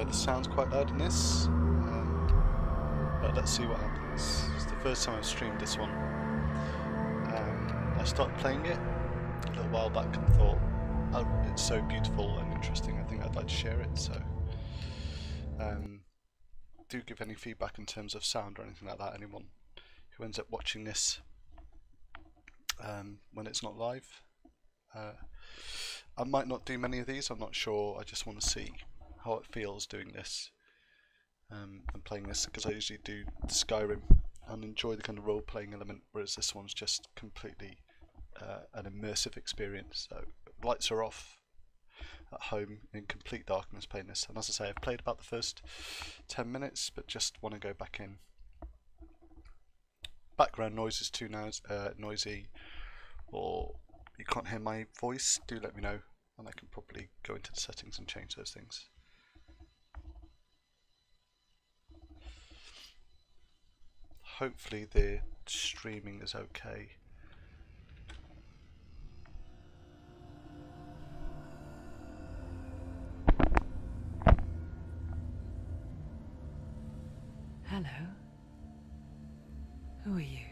the sound's quite loud in this, but let's see what happens. It's the first time I've streamed this one. I started playing it a little while back and thought, oh, it's so beautiful and interesting, I think I'd like to share it, so do give any feedback in terms of sound or anything like that, anyone who ends up watching this when it's not live. I might not do many of these, I'm not sure, I just want to see how it feels doing this and playing this, because I usually do Skyrim and enjoy the kind of role-playing element, whereas this one's just completely an immersive experience. So lights are off at home in complete darkness playing this, and as I say, I've played about the first 10 minutes but just want to go back in. Background noise is too noisy, or you can't hear my voice, do let me know and I can probably go into the settings and change those things. Hopefully the streaming is okay. Hello. Who are you?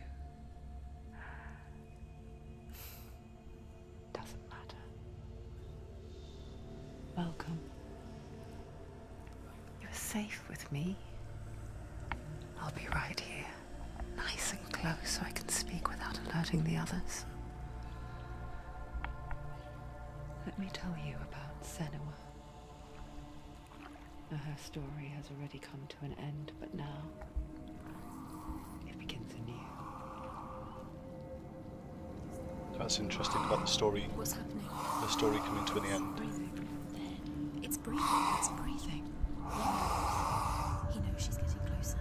Doesn't matter. Welcome. You're safe with me. I'll be right here, nice and close so I can speak without alerting the others. Let me tell you about Senua. Her story has already come to an end, but now it begins anew. That's interesting about the story. What's happening? The story coming to an end. Breathing. It's breathing. It's breathing. He knows she's getting closer.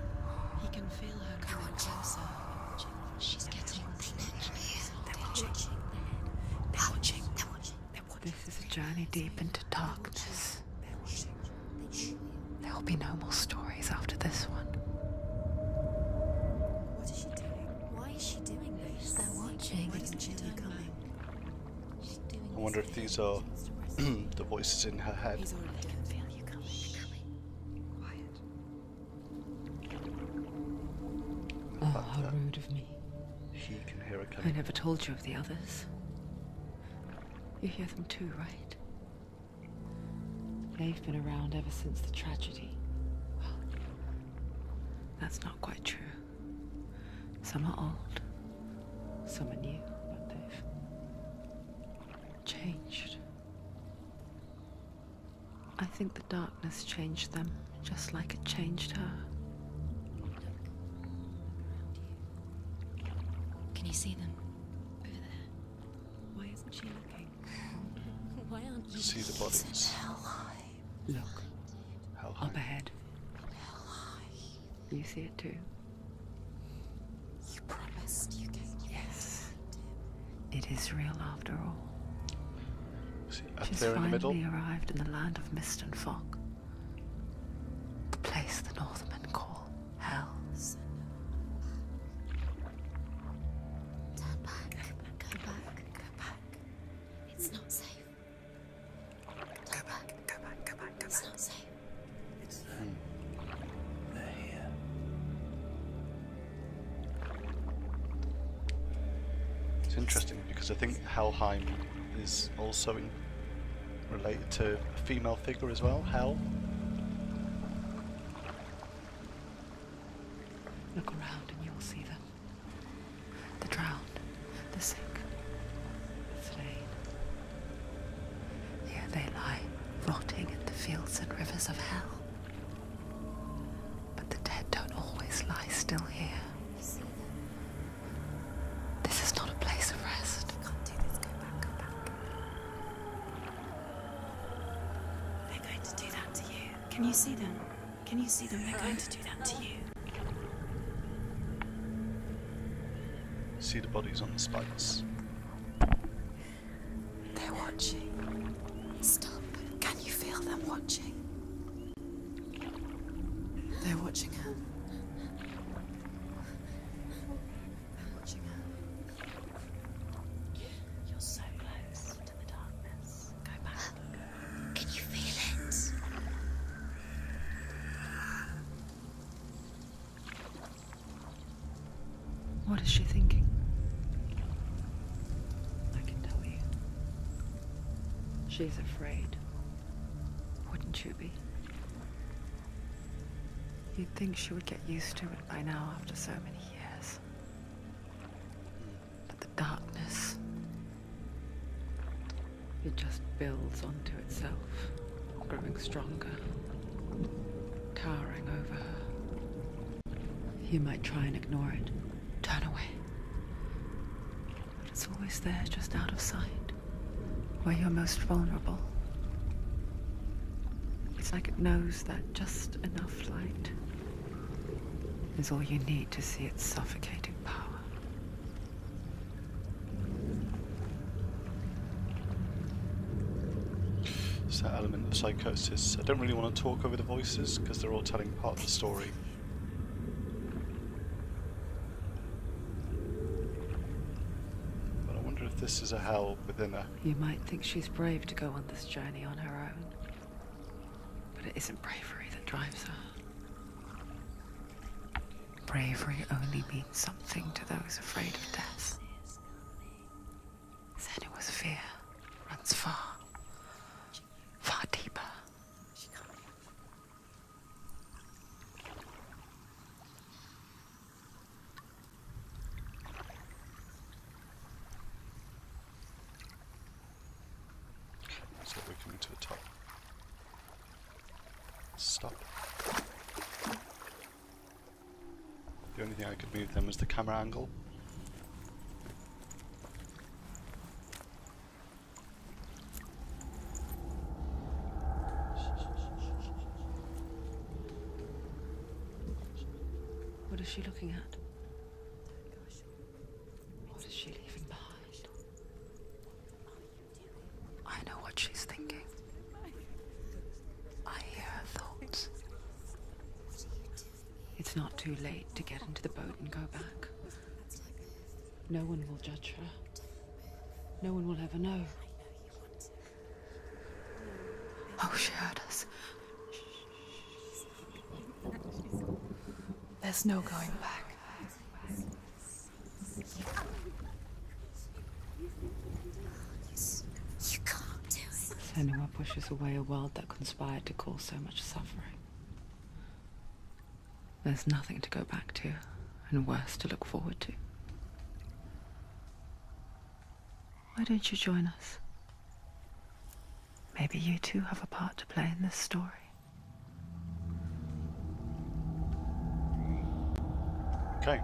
He can feel her coming closer. She's getting closer. They're watching. They're watching. They're watching. They're watching. This is a journey deep into darkness. There will be no more stories after this one. What is she doing? Why is she doing this? They're watching. Why doesn't she know coming? She's doing I wonder if these are the voices in her head. He's already can feel you coming. Quiet. Oh, how rude of me. He can hear her I coming. never told you of the others. You hear them too, right? They've been around ever since the tragedy. Well, that's not quite true. Some are old, some are new, but they've changed. I think the darkness changed them, just like it changed her. Can you see them? Over there. Why isn't she looking? Why aren't you? See the bodies. Look, Helheim. up ahead. You see it too? You promised you gave me. Yes. It is real after all. See, up She's there in the middle. finally arrived in the land of mist and fog. The place the Northmen call Hell. Turn back. Go back. Go back. It's not safe. Go back. Go back. Go back. It's not safe. It's them. They're here. It's interesting because I think Helheim is also related to a female figure as well, Hel. Look around and you'll see them. The drowned, the sick, the slain. Here they lie, rotting in the fields and rivers of hell. But the dead don't always lie still here. This is not a place of rest. I can't do this. Go back. Go back. They're going to do that to you. Can you see them? Can you see them? They're going to do that to you. See the bodies on the spikes. They're watching. Stop. Can you feel them watching? They're watching her. They're watching her. You're so close to the darkness. Go back. Can you feel it? What is she thinking? I can tell you. She's afraid. Wouldn't you be? You'd think she would get used to it by now after so many years. But the darkness, it just builds onto itself, growing stronger, towering over her. You might try and ignore it, turn away. But it's always there, just out of sight, where you're most vulnerable. It's like it knows that just enough light is all you need to see its suffocating power. It's that element of psychosis. I don't really want to talk over the voices because they're all telling part of the story. But I wonder if this is a hell within her. You might think she's brave to go on this journey on her own, but it isn't bravery that drives her. Bravery only means something to those afraid of death. Senua's fear runs far, far deeper. So we're coming to the top. Stop. The only thing I could move then was the camera angle. What is she looking at? What is she leaving behind? I know what she's thinking. I hear her thoughts. It's not too late to get into the boat and go back. No one will judge her. No one will ever know. Oh, she heard us. There's no going back. You can't do it. Senua pushes away a world that conspired to cause so much suffering. There's nothing to go back to, and worse to look forward to. Why don't you join us? Maybe you too have a part to play in this story. Okay.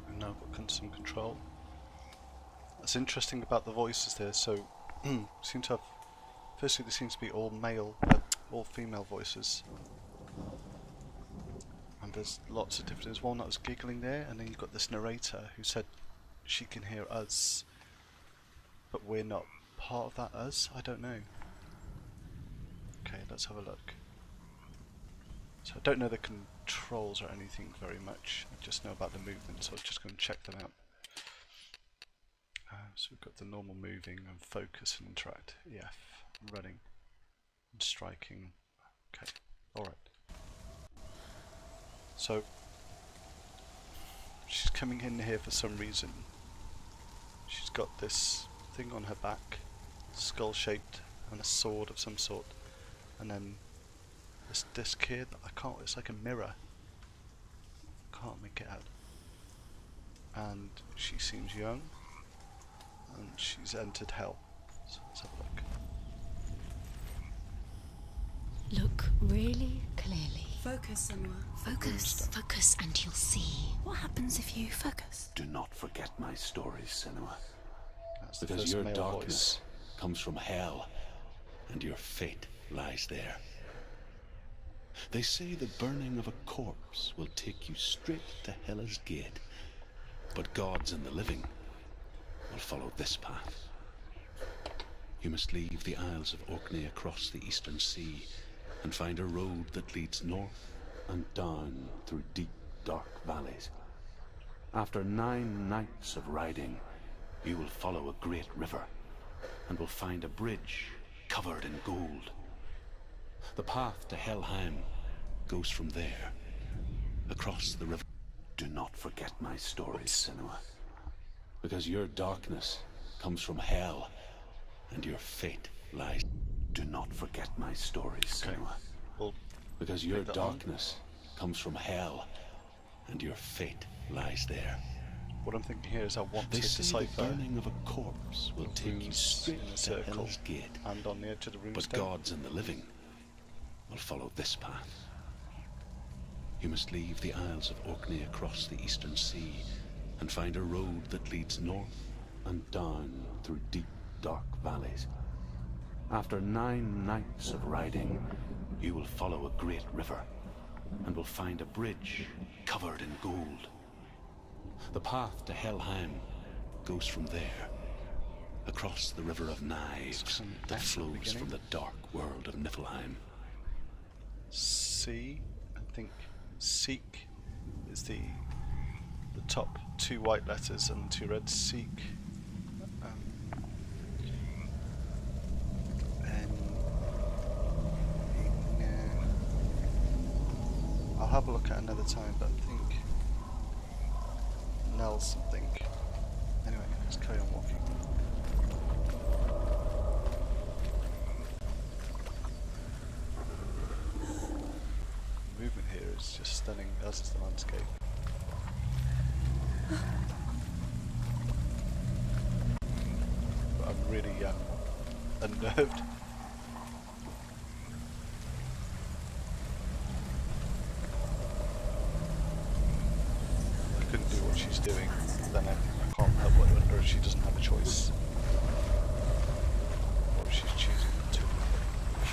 We've now got some control. What's interesting about the voices there, so seem to have, firstly they seem to be all male, all female voices. And there's lots of different, there's one that was giggling there, and then you've got this narrator who said she can hear us, but we're not part of that us. I don't know. Okay, let's have a look. So I don't know the controls or anything very much, I just know about the movement, so I was just going to check them out. So we've got the normal moving and focus and interact, EF, running and striking. Okay, alright. So she's coming in here for some reason. She's got this thing on her back, skull shaped, and a sword of some sort, and then this disc here that I can't, it's like a mirror, can't make it out, and she seems young and she's entered hell. So let's have a look. Look really clearly. Focus, Senua. Focus, and you'll see. What happens if you focus? Do not forget my stories, Senua. That's the Because first your male darkness voice. comes from hell, and your fate lies there. They say the burning of a corpse will take you straight to Hela's gate, but gods and the living will follow this path. You must leave the Isles of Orkney across the eastern sea and find a road that leads north and down through deep, dark valleys. After 9 nights of riding, you will follow a great river and will find a bridge covered in gold. The path to Helheim goes from there, across the river. Do not forget my stories, Senua. Because your darkness comes from hell, and your fate lies. Do not forget my stories, Okay. Senua. We'll Because your leave that on. darkness comes from hell, and your fate lies there. What I'm thinking here is I want They to say the decipher burning of a corpse will the take you runes straight in a to circle Hell's Gate. and on the edge of the rune But stone. gods and the living will follow this path. You must leave the Isles of Orkney across the eastern sea and find a road that leads north and down through deep, dark valleys. After 9 nights of riding, you will follow a great river and will find a bridge covered in gold. The path to Helheim goes from there, across the River of Knives Some that F at the flows beginning. from the dark world of Niflheim. C, I think seek is the top 2 white letters and 2 red. Seek. I'll have a look at another time, but I think Nell's something. Anyway, let's carry on walking. The movement here is just stunning, as is the landscape. But I'm really unnerved. I couldn't do what she's doing, then I can't help but wonder if she doesn't have a choice. Or if she's choosing not to. You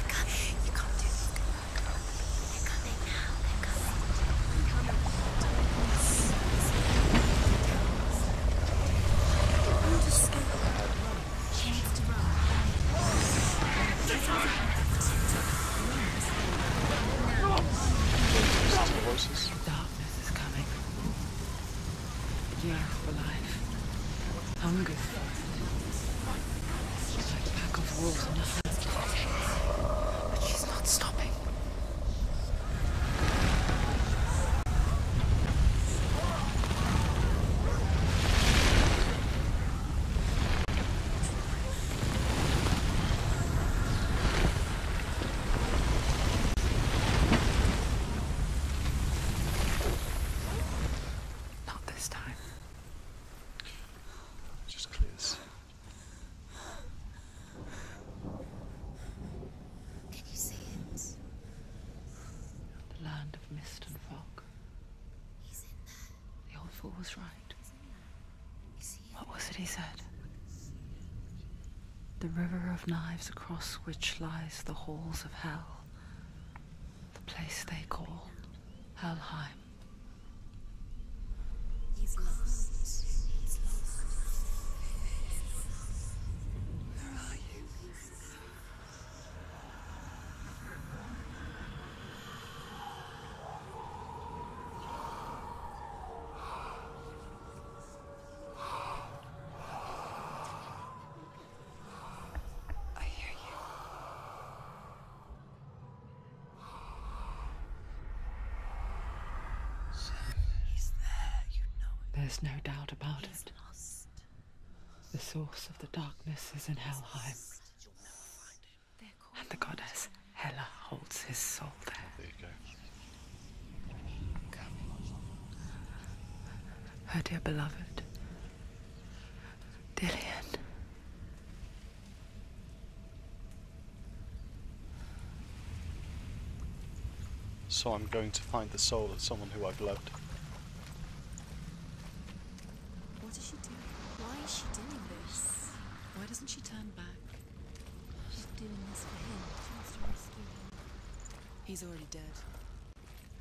can't do this. They're coming now. They're coming. She needs to run. Listen to the voices. Darkness is coming. Yearns for life. Hunger. Like a pack of wolves in a herd. But she's not stopping. Not this time. Just clears. Can you see it? The land of mist and fog. He's in there. The old fool was right. You see it? What was it he said? The river of knives across which lies the halls of hell. The place they call Helheim. He's lost. He's lost. Where are you? I hear you. He's there, you know it. There's no doubt about He's it. lost. The source of the darkness is in Helheim, They're calling and the goddess Hela holds his soul there. There you go. Her dear beloved, Dillian. So I'm going to find the soul of someone who I've loved. What is she doing? Why is she doing this? Why doesn't she turn back? She's doing this for him. She wants to rescue him. He's already dead.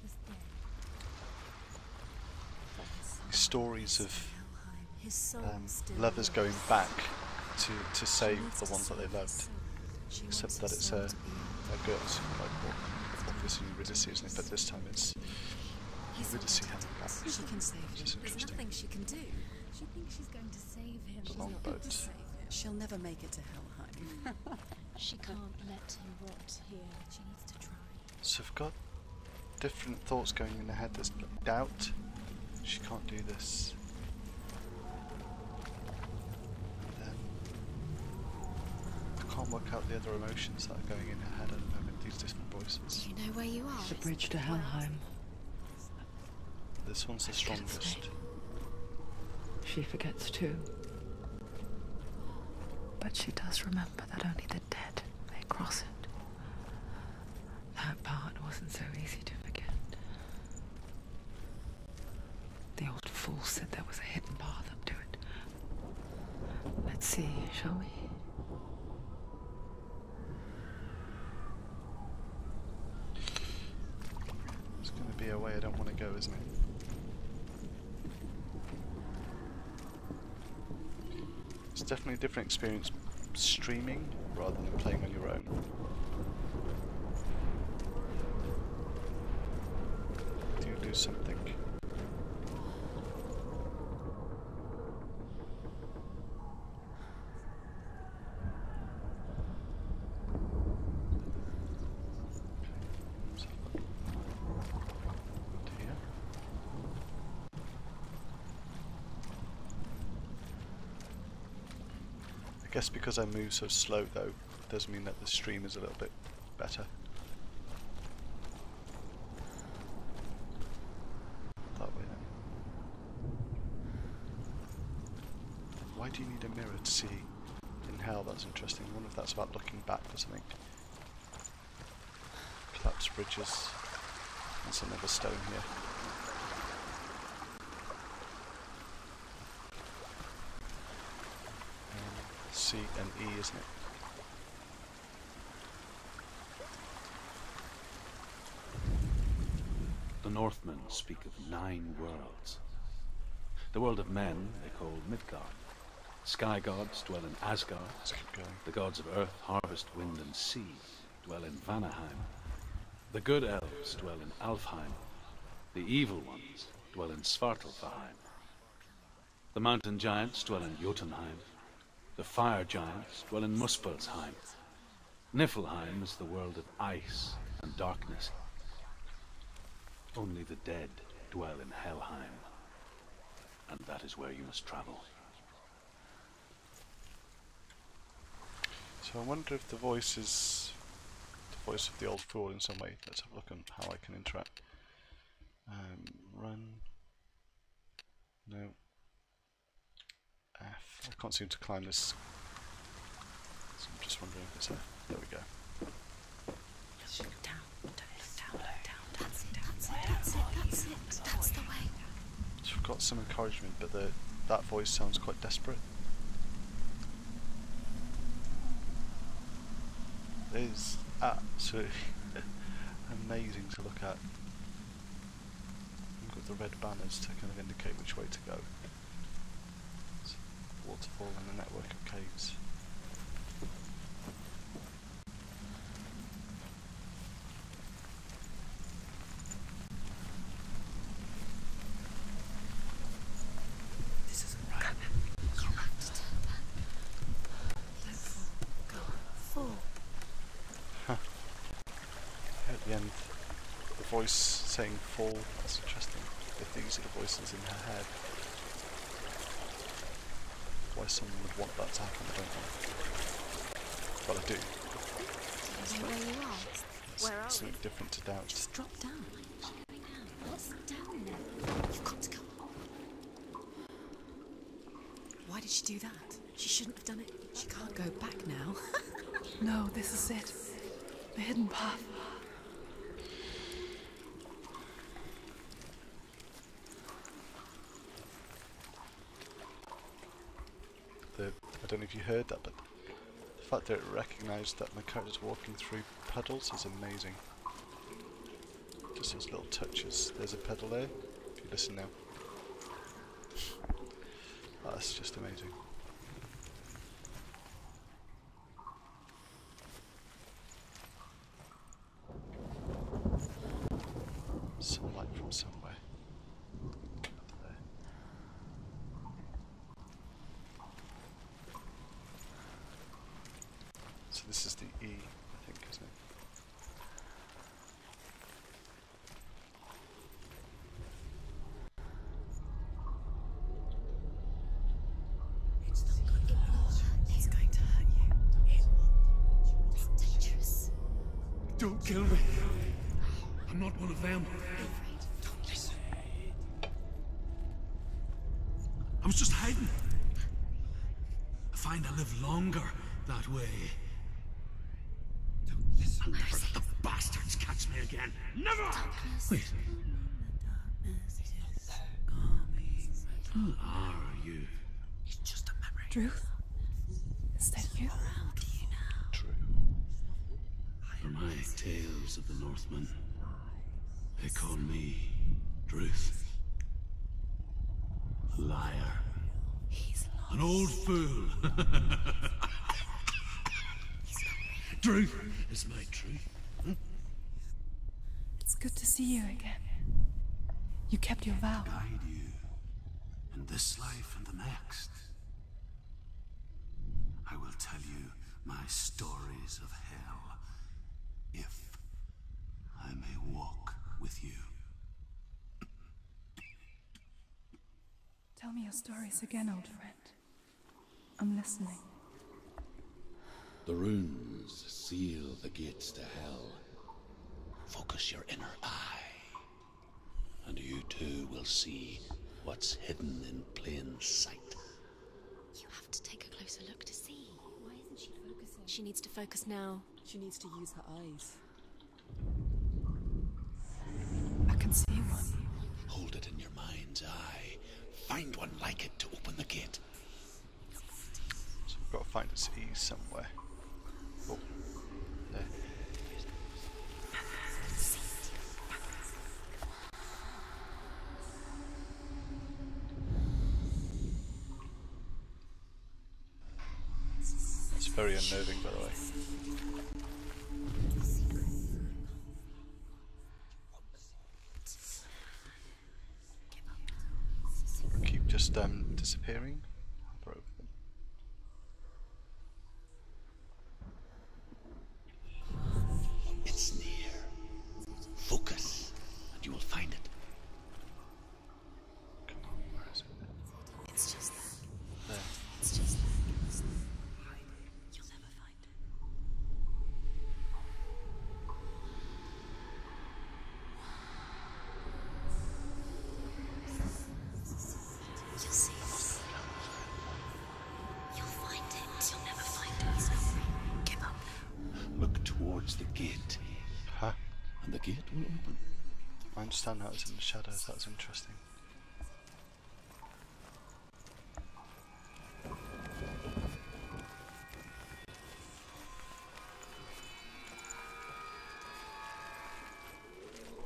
He's dead. These stories of Helheim. His soul still lovers lives. going back to She save needs the to ones that they save his loved. soul. She Except wants that his it's soul a to be girl, so like obviously Eurydice, isn't it? But this time it's He's Eurydice already having back. She can save Which him. is There's interesting. nothing she can do. She thinks she's going to save him. She's not going Longboat. to save him. She'll never make it to Helheim. She can't let him rot here. She needs to try. So I've got different thoughts going in her head. There's doubt. She can't do this. And then I can't work out the other emotions that are going in her head at the moment, these different voices. Do you know where you are? The bridge to Helheim. This one's the strongest. She forgets too. But she does remember that only the dead may cross it. That part wasn't so easy to forget. The old fool said there was a hidden path up to it. Let's see, shall we? It's going to be a way I don't want to go, isn't it? It's definitely a different experience streaming rather than playing on your own. Do you lose something? I guess because I move so slow though, does mean that the stream is a little bit better. That way then. Why do you need a mirror to see in hell? That's interesting. I wonder if that's about looking back or something. Collapsed bridges. There's another stone here. C and E, isn't it? The Northmen speak of 9 worlds. The world of men they call Midgard. Sky gods dwell in Asgard. Let's keep going. The gods of earth, harvest, wind and sea dwell in Vanaheim. The good elves dwell in Alfheim. The evil ones dwell in Svartalfheim. The mountain giants dwell in Jotunheim. The fire giants dwell in Muspelheim. Niflheim is the world of ice and darkness. Only the dead dwell in Helheim. And that is where you must travel. So I wonder if the voice is the voice of the old fool in some way. Let's have a look on how I can interact. Run. No. F. I can't seem to climb this. So I'm just wondering if it's F. There we go. Down. That's it. That's the way. So we've got some encouragement, but that voice sounds quite desperate. It is absolutely amazing to look at. We've got the red banners to kind of indicate which way to go. It's a waterfall and a network of caves. This isn't right. You have to turn back. Don't fall. Go on. Fall. At the end, the voice saying fall, that's interesting. If these are the voices in her head. Why someone would want that to happen, I don't know. But I do. Do you know where you are? Where are Something we? different to doubt. Just drop down. What's down there? You've got to go. Why did she do that? She shouldn't have done it. She can't go back now. No, this is it. The hidden path. I don't know if you heard that, but the fact that it recognised that my character's walking through puddles is amazing. Just those little touches. There's a pedal there, if you listen now. Oh, that's just amazing. Sunlight from somewhere. There. So this is the E, I think, isn't it? Don't kill me. I'm not one of them. Don't listen. I was just hiding. I find I live longer that way. Don't listen. I'll never let the bastards catch me again. Never! Wait. Who are you? It's just a memory. Druth? Is that you? True. For my tales of the Northmen, they call me Druth. A liar. He's lost. An old fool. Druth is my truth. It's good to see you again. You kept your vow. Guide you in this life and the next. I will tell you my stories of hell, if I may walk with you. Tell me your stories again, old friend. I'm listening. The runes seal the gates to hell. Focus your inner eye, and you too will see what's hidden in plain sight. You have to take a closer look to see. Why isn't she focusing? She needs to focus now. She needs to use her eyes. I can see one. Hold it in your mind's eye. Find one like it to open the gate. So we've got to find its ease somewhere. Oh, there. It's very unnerving, by the way. Keep just disappearing. Hover over them. It's near. Focus, and you will find it. Come on, where is it? It's just that. There. It's just that. You'll never find it. You'll see. You'll find it. You'll never find it. Give up. Look towards the gate, Huh? and the gate will open. I understand that was in the shadows. That was interesting.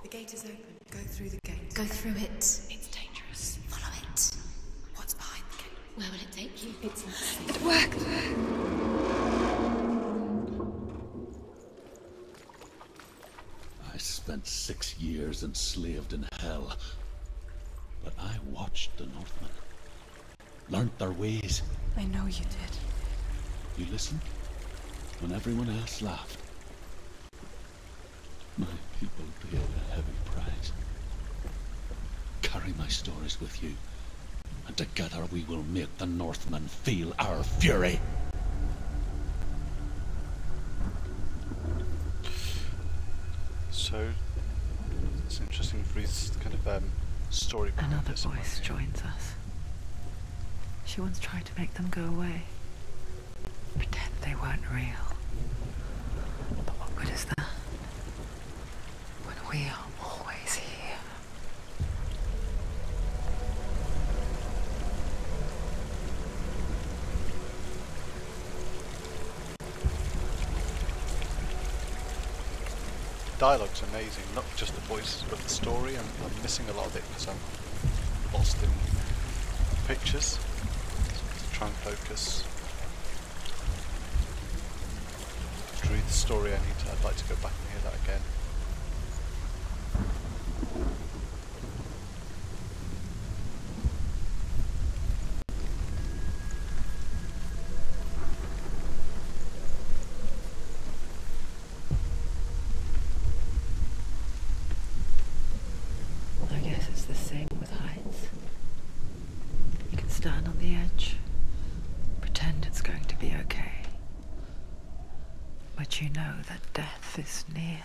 The gate is open. Go through the gate. Go through it. It's dangerous. Follow it. What's behind the gate? Where will it take you? It's not safe. It worked! I spent 6 years enslaved in hell, but I watched the Northmen, learnt their ways. I know you did. You listened when everyone else laughed. My people paid a heavy price. Carry my stories with you, and together we will make the Northmen feel our fury. So it's interesting for his kind of story behind Another this. voice joins us. She once tried to make them go away. Pretend they weren't real. But what good is that? When we are always here. Dialogue's amazing, not just the voices but the story. I'm missing a lot of it because I'm lost in pictures. So to try and focus. To read the story I'd like to go back and hear that again. I guess it's the same with heights. You can stand on the edge, pretend it's going to be okay. But you know that death is near,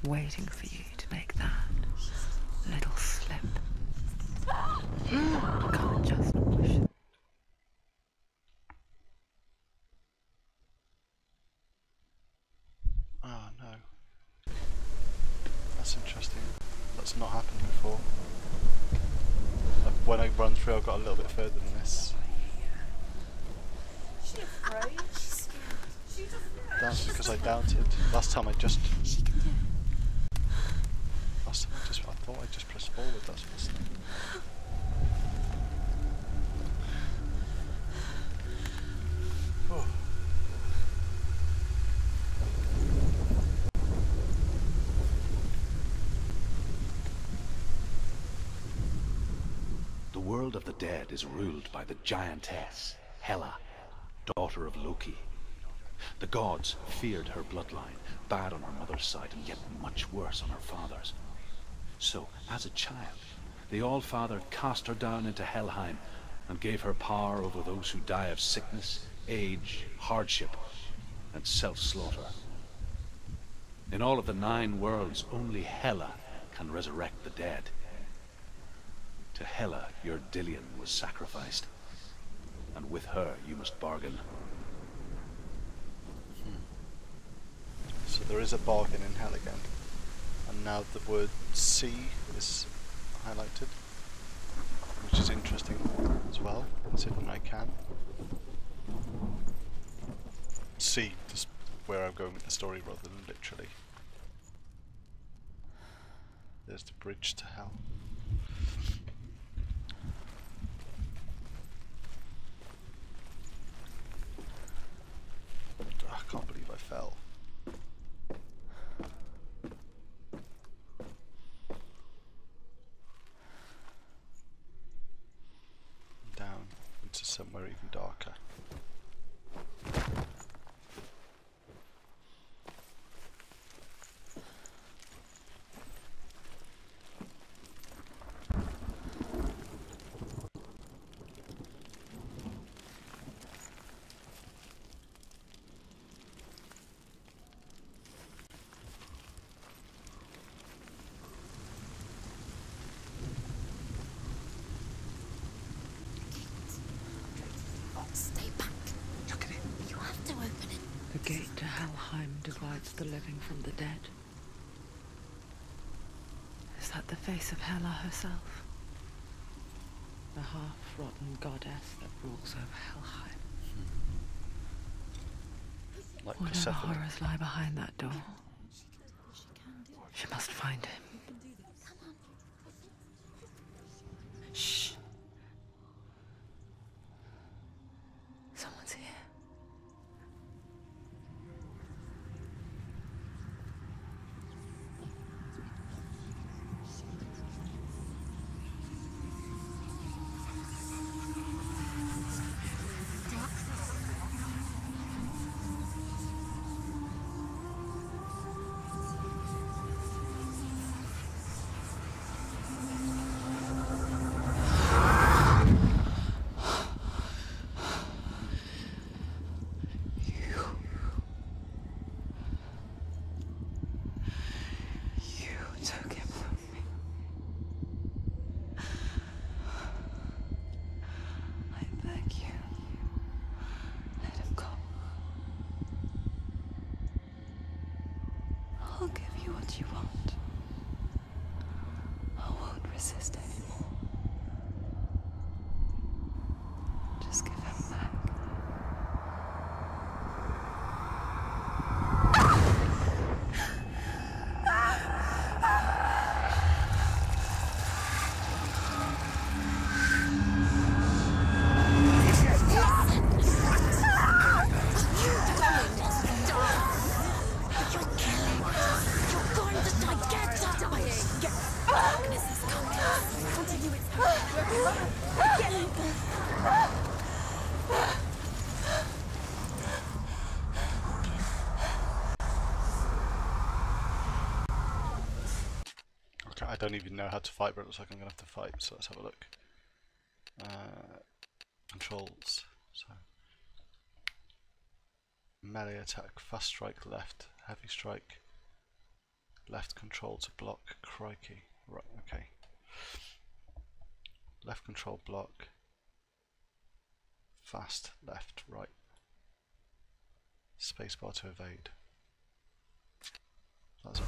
waiting for you to make that little slip. You can't just wish it. Oh no. That's interesting. That's not happened before. When I run through, I got a little bit further than this. Is she afraid? She's scared. She's afraid. That's because I doubted. Last time I just... She can do it. Last time I thought I just pressed forward, that's what's the... Oh. The world of the dead is ruled by the giantess, Hela, daughter of Loki. The gods feared her bloodline, bad on her mother's side and yet much worse on her father's. So, as a child, the All-Father cast her down into Helheim and gave her power over those who die of sickness, age, hardship, and self-slaughter. In all of the 9 worlds, only Hela can resurrect the dead. To Hela, your Dillion was sacrificed, and with her you must bargain. So there is a bargain in hell again. And now the word C is highlighted, which is interesting as well, considering I can see just where I'm going with the story rather than literally. There's the bridge to hell. I can't believe I fell. Down into somewhere even darker. Stay back. Look at it. You have to open it. The gate to Helheim divides the living from the dead. Is that the face of Hela herself? The half-rotten goddess that rules over Helheim. Like Whatever Persephone. horrors lie behind that door, She can do it. she must find him. You can do this. Come on. Shh. Someone's here. You took him from me. I beg you, let him go. I'll give you what you want. I won't resist anymore. Just give him back. Okay, I don't even know how to fight, but it looks like I'm gonna have to fight, so let's have a look. Controls. So Melee attack, fast strike left, heavy strike, left control to block, crikey. Right, okay. Left control block, fast, left, right. Spacebar to evade. That's it.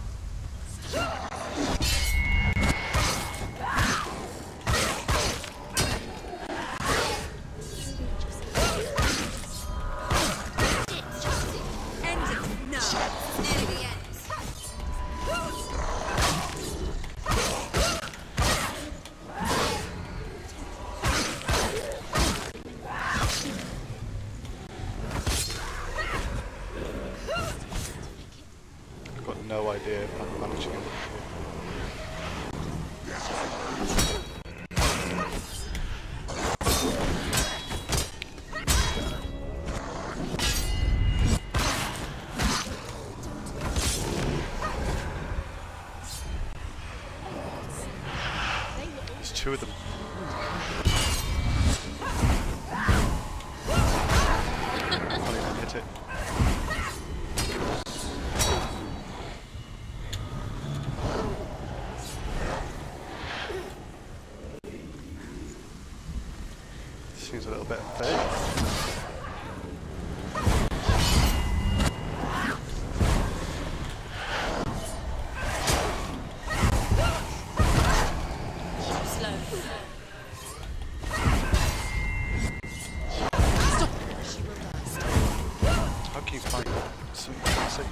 No idea if I'm managing it. There's two of them. Can't even hit it. Seems a little bit unfair. How can you fight something classic?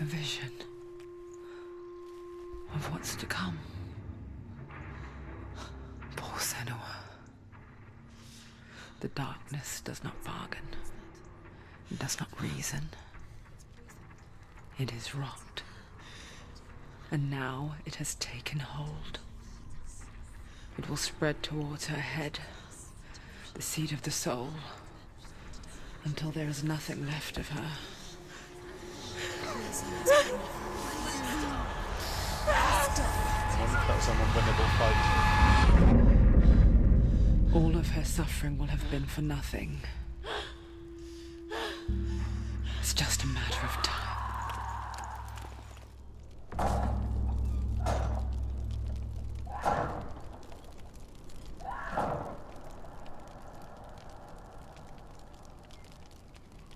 A vision of what's to come. Poor Senua. The darkness does not bargain. It does not reason. It is rot. And now it has taken hold. It will spread towards her head, the seat of the soul, until there is nothing left of her. I wonder if that's an unwinnable fight. All of her suffering will have been for nothing. It's just a matter of time.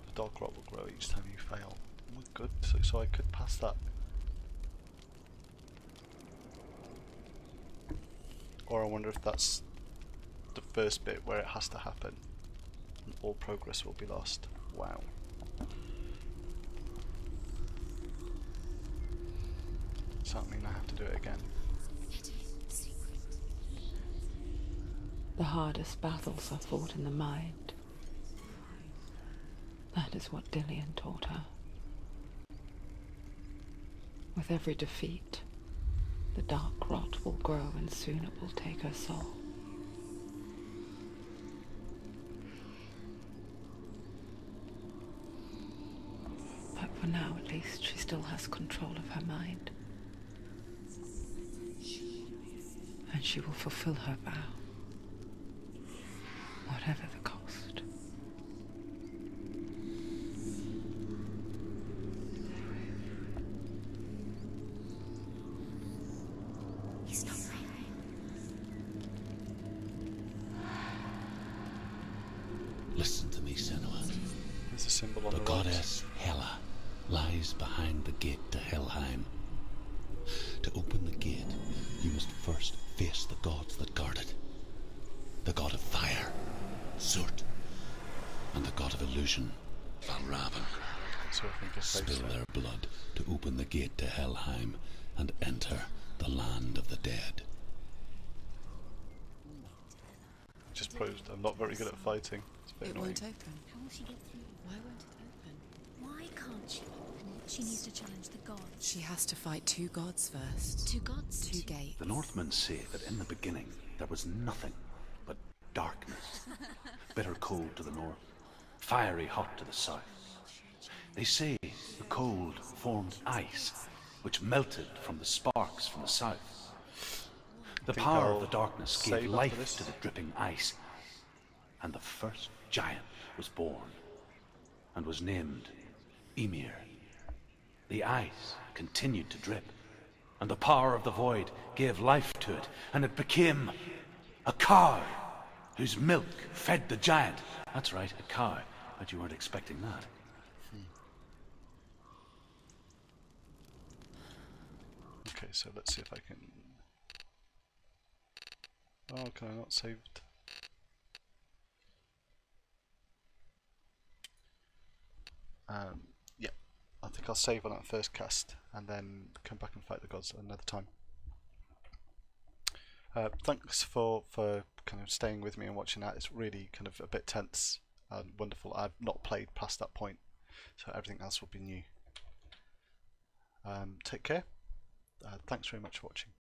The dog rot will grow each time you fail. Oh, good, so I could pass that. Or I wonder if that's the first bit where it has to happen and all progress will be lost. Wow. Does that mean I have to do it again? The hardest battles are fought in the mind. That is what Dillian taught her. With every defeat, the dark rot will grow and soon it will take her soul. But for now, at least, she still has control of her mind. And she will fulfill her vow, whatever the cost. Listen to me, Senua. There's a symbol on The the goddess Hela lies behind the gate to Helheim. To open the gate, you must first face the gods that guard it. The god of fire, Surt, and the god of illusion, Valravan. So I think I saved Spill that. their blood to open the gate to Helheim and enter the land of the dead. Just proves I'm not very good at fighting. It's a bit It annoying. won't open. How will she get through? Why won't it open? Why can't she open it? She needs to challenge the gods. She has to fight 2 gods first. 2 gods? 2 gates. The Northmen say that in the beginning there was nothing but darkness. Bitter cold to the north, fiery hot to the south. They say the cold formed ice, which melted from the sparks from the south. The think power I'll of the darkness save gave after life this. to the dripping ice, and the first giant was born, and was named Ymir. The ice continued to drip, and the power of the void gave life to it, and it became a cow, whose milk fed the giant. That's right, a cow. Bet you weren't expecting that. Okay, so let's see if I can... Oh, can I not save it? Yeah, I think I'll save on that first cast and then come back and fight the gods another time. Thanks for kind of staying with me and watching that. It's really kind of a bit tense and wonderful. I've not played past that point, so everything else will be new. Take care. Thanks very much for watching.